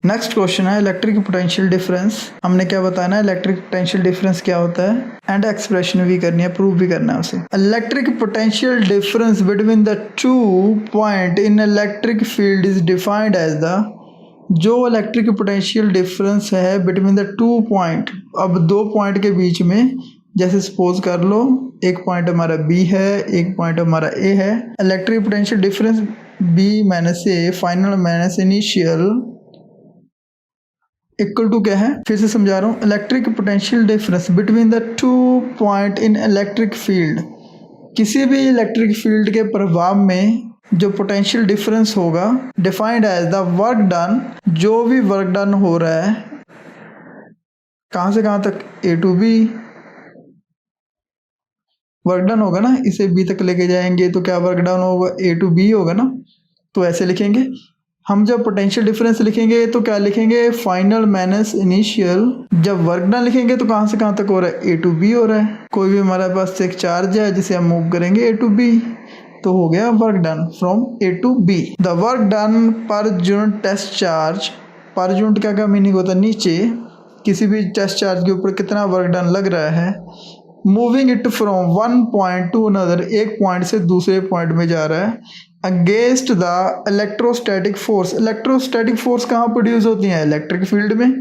Next question है electric potential difference. हमने क्या बताना है, इलेक्ट्रिक पोटेंशियल डिफरेंस क्या होता है एंड एक्सप्रेशन भी करनी है, प्रूव भी करना है उसे। Electric potential difference between the two point in electric field is defined as the, जो इलेक्ट्रिक पोटेंशियल डिफरेंस है बिटवीन द टू पॉइंट, अब दो पॉइंट के बीच में, जैसे सपोज कर लो एक पॉइंट हमारा बी है, एक पॉइंट हमारा ए है। Electric potential difference B minus A final minus initial equal to क्या है, फिर से समझा रहा हूँ। Electric potential difference between the two point in electric field, किसी भी इलेक्ट्रिक फील्ड के प्रभाव में जो पोटेंशियल डिफरेंस होगा, defined as the work done, जो भी वर्क डन हो रहा है कहाँ से कहाँ तक, ए टू बी वर्क डन होगा ना, इसे बी तक लेके जाएंगे तो क्या वर्क डन होगा, ए टू बी होगा ना। तो ऐसे लिखेंगे हम। जब पोटेंशियल डिफरेंस लिखेंगे तो क्या लिखेंगे, फाइनल माइनस इनिशियल। जब वर्क डन लिखेंगे तो कहाँ से कहाँ तक हो रहा है, ए टू बी हो रहा है। कोई भी हमारे पास एक चार्ज है जिसे हम मूव करेंगे ए टू बी, तो हो गया work done from A to B. The work done पर unit test charge, per unit क्या क्या मीनिंग होता है, नीचे किसी भी टेस्ट चार्ज के ऊपर कितना वर्क डन लग रहा है। Moving it from one point to another, एक पॉइंट से दूसरे पॉइंट में जा रहा है। Against the electrostatic force, electrostatic force कहाँ प्रोड्यूस होती हैं, इलेक्ट्रिक फील्ड में।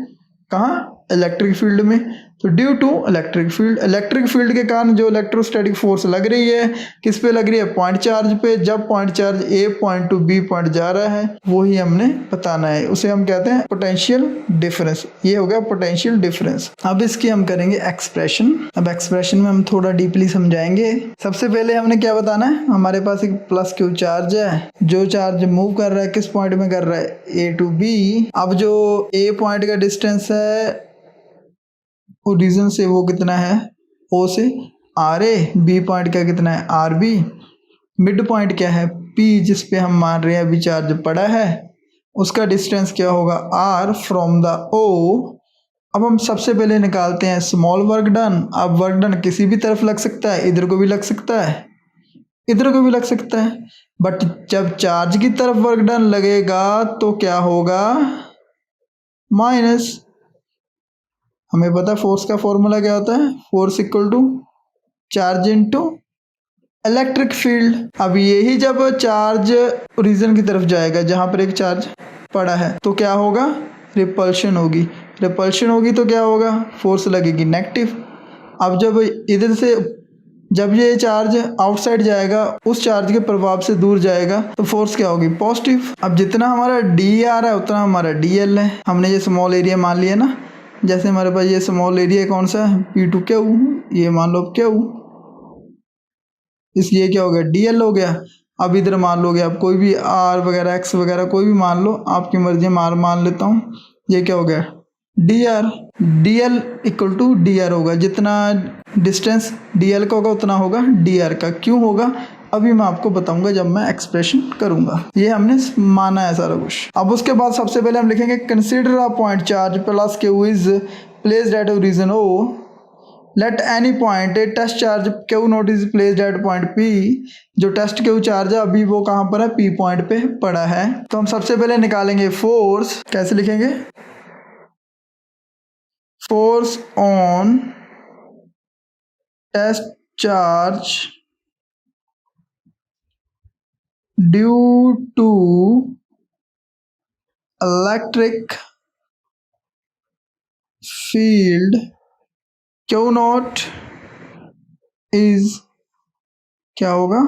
कहाँ, इलेक्ट्रिक फील्ड में। तो due to electric field, electric field के कारण जो इलेक्ट्रोस्टैटिक फोर्स लग रही है, किस पे लग रही है, पॉइंट चार्ज पे। जब point charge A point to be point जा रहा है, वो ही हमने बताना है, उसे हम कहते हैं पोटेंशियल डिफरेंस। ये हो गया पोटेंशियल डिफरेंस। अब इसकी हम करेंगे एक्सप्रेशन। अब एक्सप्रेशन में हम थोड़ा डीपली समझाएंगे। सबसे पहले हमने क्या बताना है, हमारे पास एक प्लस क्यू चार्ज है, जो चार्ज मूव कर रहा है किस पॉइंट में कर रहा है, ए टू बी। अब जो ए पॉइंट का डिस्टेंस है ओरिजिन से वो कितना है, ओ से आर ए। बी पॉइंट का कितना है, आर बी। मिड पॉइंट क्या है, पी, जिस पे हम मान रहे हैं अभी चार्ज पड़ा है, उसका डिस्टेंस क्या होगा, आर फ्रॉम द ओ। अब हम सबसे पहले निकालते हैं स्मॉल वर्क डन। अब वर्क डन किसी भी तरफ लग सकता है, इधर को भी लग सकता है, इधर को भी लग सकता है, बट जब चार्ज की तरफ वर्क डन लगेगा तो क्या होगा, माइनस। हमें पता है फोर्स का फॉर्मूला क्या होता है, force equal to charge into electric field. अब यही जब चार्ज ओरिजिन की तरफ जाएगा जहाँ पर एक चार्ज पड़ा है, तो क्या होगा, रिपल्शन होगी। रिपल्शन होगी तो क्या होगा, फोर्स लगेगी नेगेटिव। अब जब इधर से जब ये चार्ज आउटसाइड जाएगा, उस चार्ज के प्रभाव से दूर जाएगा, तो फोर्स क्या होगी, पॉजिटिव। अब जितना हमारा डी आ रहा है उतना हमारा डी एल है। हमने ये स्मॉल एरिया मान लिया ना, जैसे हमारे पास ये स्मॉल एरिया कौन सा है, पी टू क्यू, ये मान लो क्यू, इसलिए क्या हो गया, डी एल हो गया। अब इधर मान लोगे आप कोई भी आर वगैरह एक्स वगैरह कोई भी मान लो, आपकी मर्जी, आर मान लेता हूँ। ये क्या हो गया, D R. D L equal to D R होगा, जितना डिस्टेंस डी एल का होगा उतना होगा डी आर का। क्यों होगा, अभी मैं आपको बताऊंगा जब मैं एक्सप्रेशन करूंगा। ये हमने माना है सारा कुछ। अब उसके बाद सबसे पहले हम लिखेंगे consider a point charge plus Q is placed at origin O, let any point A test charge Q not is placed at point P. जो टेस्ट क्यू चार्ज है अभी वो कहाँ पर है, पी पॉइंट पे पड़ा है। तो हम सबसे पहले निकालेंगे फोर्स। कैसे लिखेंगे, force on test charge due to electric field Q not is, क्या होगा,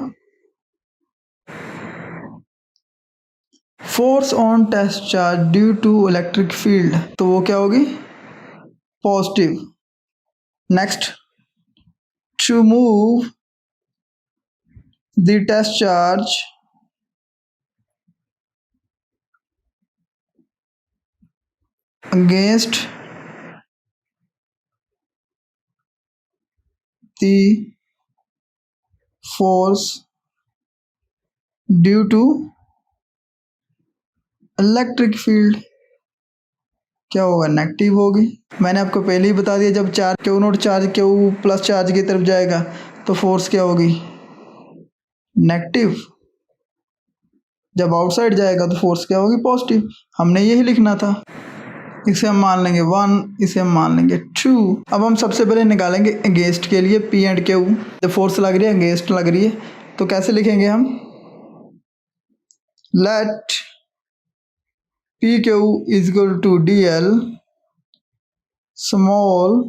force on test charge due to electric field, तो वो क्या होगी, positive. Next, to move the test charge against the force due to electric field, क्या होगा, negative होगी। मैंने आपको पहले ही बता दिया, जब charge Q note charge Q plus charge की तरफ जाएगा तो फोर्स क्या होगी, नेगेटिव। जब आउटसाइड जाएगा तो फोर्स क्या होगी, पॉजिटिव। हमने यही लिखना था। इसे हम मान लेंगे 1, इसे हम मान लेंगे 2। अब हम सबसे पहले निकालेंगे अगेंस्ट के लिए P एंड Q। जब फोर्स लग रही है अगेंस्ट लग रही है तो कैसे लिखेंगे हम, let PQ is equal to DL small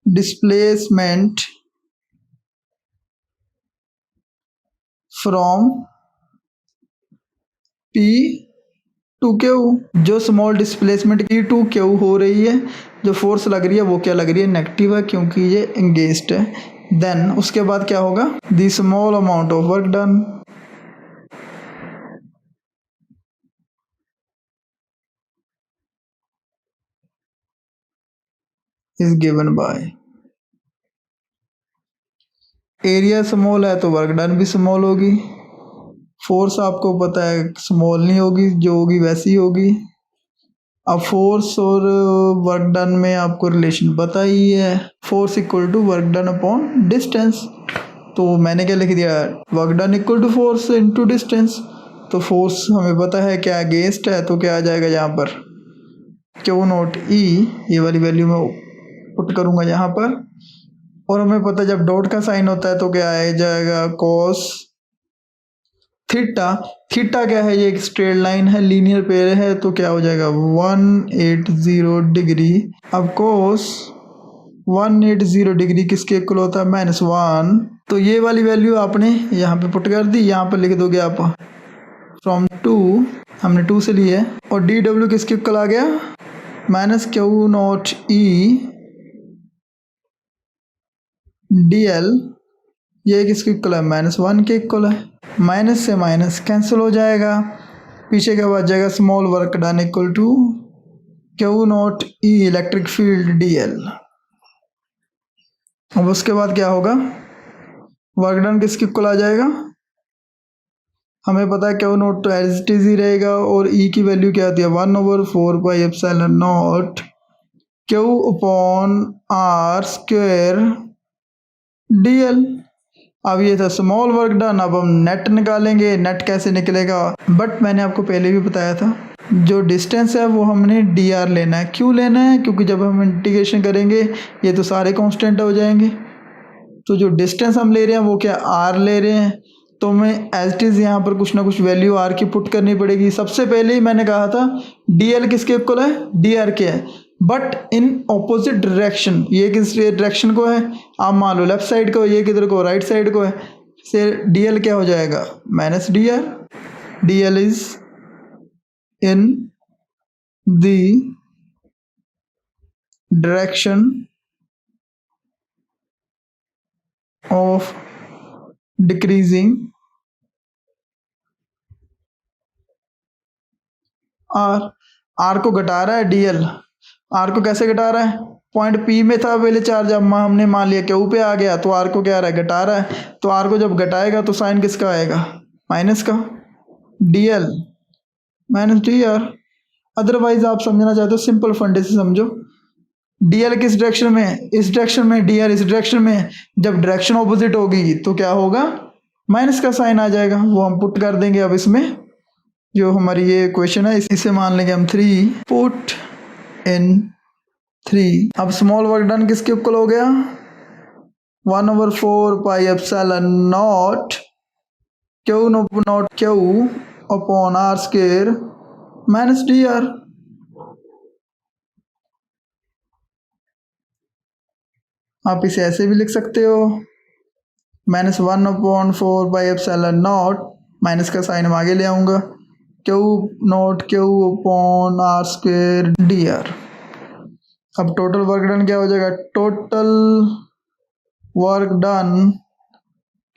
displacement from P to Q। जो small displacement P to Q हो रही है, जो फोर्स लग रही है वो क्या लग रही है, नेगेटिव है क्योंकि ये एंगेज्ड है। देन उसके बाद क्या होगा, the small amount of work done is given by, area small है तो वर्क डन भी स्मॉल होगी। फोर्स आपको पता है स्मॉल नहीं होगी, जो होगी वैसी होगी। अब फोर्स और वर्क डन में आपको रिलेशन पता ही है, force equal to work done upon distance. तो मैंने क्या लिख दिया, work done equal to force into distance. तो फोर्स हमें पता है क्या अगेंस्ट है, तो क्या आ जाएगा यहाँ पर Q नॉट E, ये वाली वैल्यू मैं पुट करूँगा यहाँ पर। और हमें पता है जब डॉट का साइन होता है तो क्या आ जाएगा, कॉस थीटा। थीटा क्या है, ये एक स्ट्रेट लाइन है, लीनियर पेयर है, तो क्या हो जाएगा 180 डिग्री। अब कोस 180 डिग्री किसके इक्वल होता है, -1। तो ये वाली वैल्यू आपने यहाँ पे पुट कर दी, यहाँ पर लिख दोगे आप फ्रॉम 2, हमने 2 से ली है। और डी डब्ल्यू किसके इक्वल आ गया, -Q नॉट E DL, ये किसके इक्वल है, -1 के इक्वल है। माइनस से माइनस कैंसिल हो जाएगा, पीछे क्या बच जाएगा, small work done equal to Q not E electric field DL। अब उसके बाद क्या होगा, वर्क डन किसके इक्वल आ जाएगा, हमें पता है Q नॉट तो एज इट इज ही रहेगा, और E की वैल्यू क्या आती है 1/4 pi epsilon not Q upon R square DL। अब ये था स्मॉल वर्क डन। अब हम नेट निकालेंगे, नेट कैसे निकलेगा, बट मैंने आपको पहले भी बताया था जो डिस्टेंस है वो हमने dr लेना है। क्यों लेना है, क्योंकि जब हम इंटीग्रेशन करेंगे ये तो सारे कांस्टेंट हो जाएंगे, तो जो डिस्टेंस हम ले रहे हैं वो क्या r ले रहे हैं, तो हमें एज इट इज़ यहाँ पर कुछ ना कुछ वैल्यू r की पुट करनी पड़ेगी। सबसे पहले ही मैंने कहा था dl किसके इक्वल है, dr के है, बट इन ऑपोजिट डायरेक्शन। ये किस डायरेक्शन को है, आप मान लो लेफ्ट साइड को, ये किधर को, राइट साइड को है, से dl क्या हो जाएगा -dr। dl is in the direction of decreasing r को घटा रहा है dl। r को कैसे घटा रहा है, पॉइंट P में था पहले चार्ज, अब हमने मान लिया Q पे आ गया, तो r को क्या आ रहा है, घटा रहा है। तो r को जब घटाएगा तो साइन किसका आएगा, माइनस का, dl -dr। अदरवाइज आप समझना चाहते हो सिंपल फंडे से समझो, dl किस डायरेक्शन में है, इस डायरेक्शन में, dr इस डायरेक्शन में है। जब डायरेक्शन ऑपोजिट होगी तो क्या होगा, माइनस का साइन आ जाएगा, वो हम पुट कर देंगे। अब इसमें जो हमारी ये क्वेश्चन है इसे मान लेंगे हम 3, पुट इन 3। अब स्मॉल वर्क डन किसके इक्वल हो गया, 1/4 pi epsilon not Q not Q upon R square -dr। आप इसे ऐसे भी लिख सकते हो, -1/4 पाई एप्सिलॉन नॉट, माइनस का साइन हम आगे ले आऊँगा, Q not Q upon R square dr। अब टोटल वर्क डन क्या हो जाएगा, total work done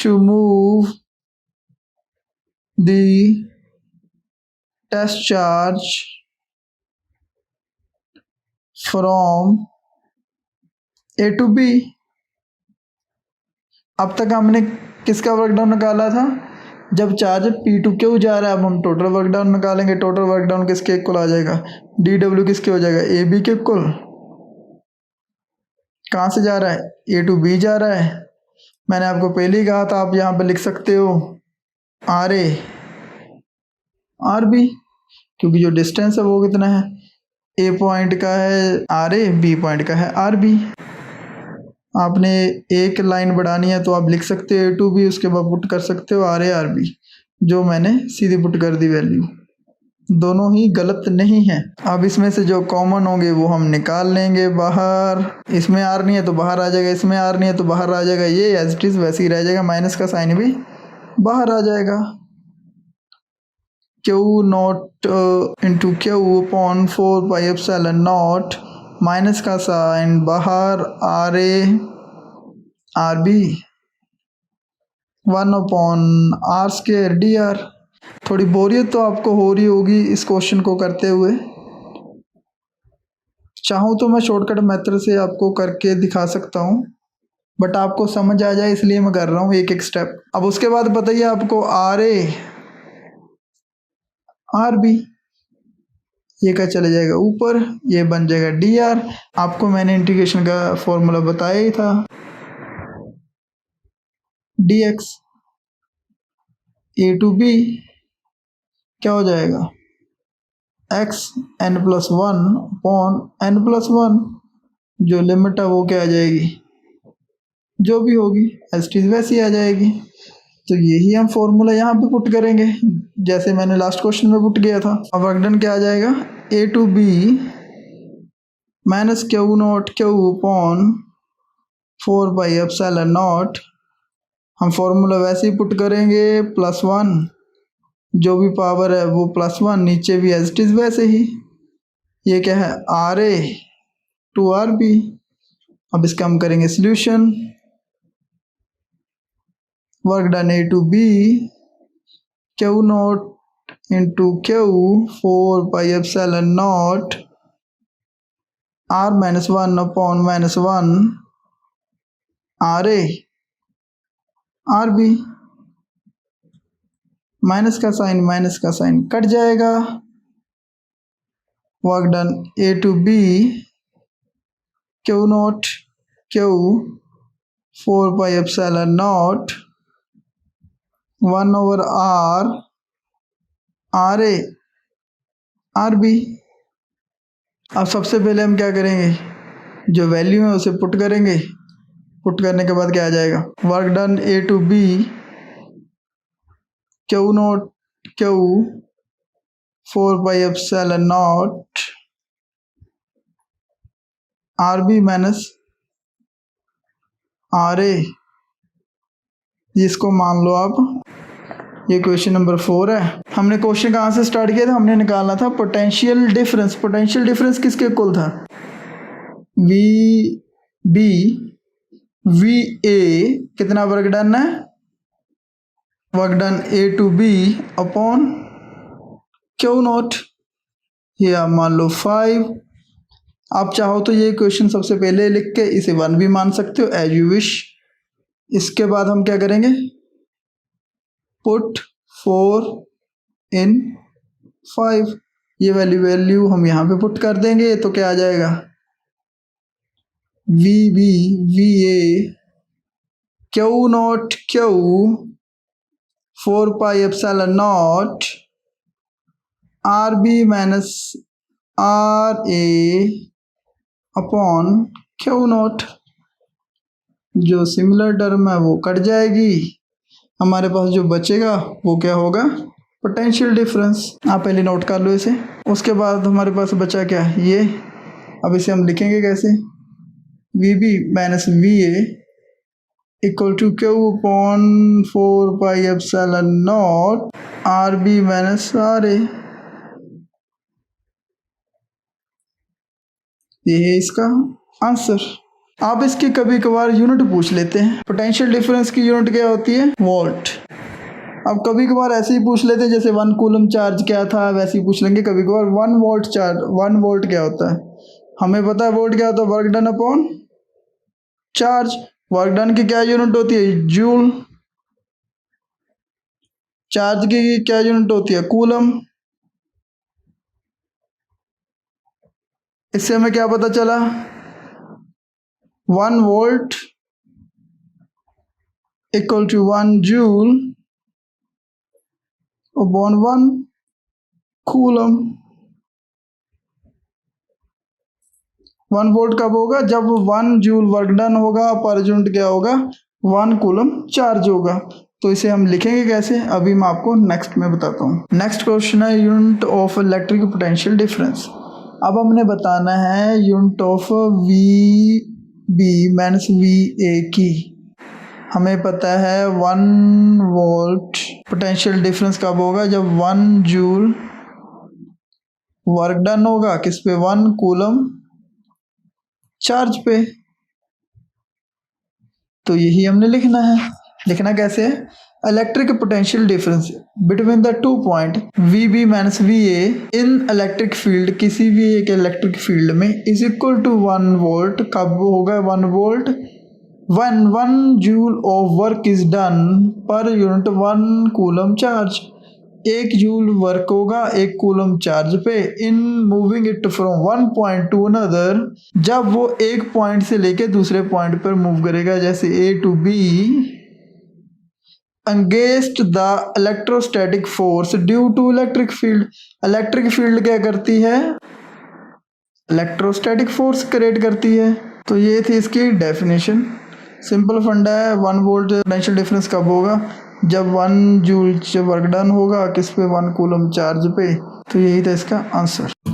to move the test charge from A to B। अब तक हमने किसका वर्क डाउन निकाला था, जब चार्ज P to Q जा रहा है। अब हम टोटल वर्क डाउन निकालेंगे, टोटल वर्क डाउन किसके इक्वल आ जाएगा, DW किसके हो जाएगा, AB के इक्वल। कहाँ से जा रहा है, A to B जा रहा है। मैंने आपको पहले ही कहा था, आप यहाँ पे लिख सकते हो RA RB। क्योंकि जो डिस्टेंस है वो कितना है, ए पॉइंट का है आर ए, बी पॉइंट का है आर बी। आपने एक लाइन बढ़ानी है तो आप लिख सकते हो ए टू बी, उसके बाद पुट कर सकते हो आर ए आर बी, जो मैंने सीधी पुट कर दी वैल्यू। दोनों ही गलत नहीं है। अब इसमें से जो कॉमन होंगे वो हम निकाल लेंगे बाहर। इसमें आर नहीं है तो बाहर आ जाएगा, इसमें आर नहीं है तो बाहर आ जाएगा, ये एज इट इज वैसे ही रह जाएगा, माइनस का साइन भी बाहर आ जाएगा। Q not into q upon 4πε0, minus का साइन बाहर, R A R B 1/r² dr। थोड़ी बोरियत तो आपको हो रही होगी इस क्वेश्चन को करते हुए। चाहूँ तो मैं शॉर्टकट मेथड से आपको करके दिखा सकता हूँ, बट आपको समझ आ जाए इसलिए मैं कर रहा हूँ एक एक स्टेप। अब उसके बाद बताइए आपको आर ए आर बी, ये क्या चले जाएगा ऊपर, ये बन जाएगा डी आर। आपको मैंने इंटीग्रेशन का फॉर्मूला बताया ही था, D X A to B क्या हो जाएगा, एक्स n+1 अपॉन n+1, जो लिमिट है वो क्या आ जाएगी, जो भी होगी एज इट इज वैसी आ जाएगी। तो यही हम फॉर्मूला यहाँ पे पुट करेंगे जैसे मैंने लास्ट क्वेश्चन में पुट किया था। अब वर्क डन क्या आ जाएगा, A to B minus q not q upon 4πε0, हम फॉर्मूला वैसे ही पुट करेंगे, +1, जो भी पावर है वो +1, नीचे भी एज इट इज वैसे ही। ये क्या है, R A to R B. अब इसका हम करेंगे solution. Work done A to B q not into q 4πε0 r-1 upon -1 R A R B, minus का साइन कट जाएगा। Work done A to B q not q 4πε0 1/r R A R B. अब सबसे पहले हम क्या करेंगे, जो value है उसे पुट करेंगे, पुट करने के बाद क्या आ जाएगा, work done A to B q not q 4πε0 R B minus R A, जिसको मान लो आप, ये क्वेश्चन नंबर 4 है। हमने क्वेश्चन कहाँ से स्टार्ट किया था, हमने निकालना था पोटेंशियल डिफरेंस। पोटेंशियल डिफरेंस किसके इक्वल था, वी बी वी ए, कितना वर्क डन है, work done A to B upon Q not, ये आप मान लो 5। आप चाहो तो ये क्वेश्चन सबसे पहले लिख के इसे 1 भी मान सकते हो, एज यू विश। इसके बाद हम क्या करेंगे, पुट 4 इन 5, ये वैल्यू हम यहाँ पे पुट कर देंगे, तो क्या आ जाएगा, V B V A q not q 4πε0 R B minus R A upon Q not, जो सिमिलर टर्म है वो कट जाएगी, हमारे पास जो बचेगा वो क्या होगा, पोटेंशियल डिफरेंस। आप पहले नोट कर लो इसे। उसके बाद हमारे पास बचा क्या, ये। अब इसे हम लिखेंगे कैसे, V B minus V A equal to q upon 4πε0 R B minus R A. ये है इसका आंसर। आप इसकी कभी कभार यूनिट पूछ लेते हैं। पोटेंशियल डिफरेंस की यूनिट क्या होती है, वोल्ट। अब कभी कभार ऐसे ही पूछ लेते हैं, जैसे 1 कूलम चार्ज क्या था, वैसे ही पूछ लेंगे कभी कभार 1 वोल्ट चार्ज, 1 वोल्ट क्या होता है, हमें पता है वोल्ट क्या होता है, work done upon charge. Work done की क्या यूनिट होती है, जूल। चार्ज की क्या यूनिट होती है, कूलम। इससे हमें क्या पता चला, 1 volt equal to 1 joule upon 1 coulomb. 1 volt कब होगा? जब 1 जूल वर्क डन होगा, पर यूनिट क्या होगा? 1 कूलम चार्ज होगा। तो इसे हम लिखेंगे कैसे, अभी मैं आपको नेक्स्ट में बताता हूँ। नेक्स्ट क्वेश्चन है unit of electric potential difference. अब हमने बताना है unit of V B minus V A की। हमें पता है 1 वोल्ट पोटेंशियल डिफरेंस कब होगा? जब 1 जूल वर्क डन होगा, किस पे? 1 कूलम चार्ज पे। तो यही हमने लिखना है। लिखना कैसे है? Electric potential difference between the 2 point V B minus V A in electric field, किसी भी एक इलेक्ट्रिक फील्ड में, इज इक्वल टू 1 वोल्ट। कब होगा 1 volt? when 1 joule of work is done पर unit 1 coulomb charge. 1 joule work होगा 1 coulomb charge पे in moving it from one point to another, जब वो एक पॉइंट से लेके दूसरे पॉइंट पर मूव करेगा, जैसे A to B, against the electrostatic force due to electric field. Electric field क्या करती है? इलेक्ट्रोस्टैटिक फोर्स क्रिएट करती है। तो ये थी इसकी डेफिनेशन। सिंपल फंडा है। 1 वोल्ट पोटेंशियल डिफरेंस कब होगा? जब 1 जूल वर्क डन होगा, किस पे? 1 कूलम चार्ज पे। तो यही था इसका आंसर।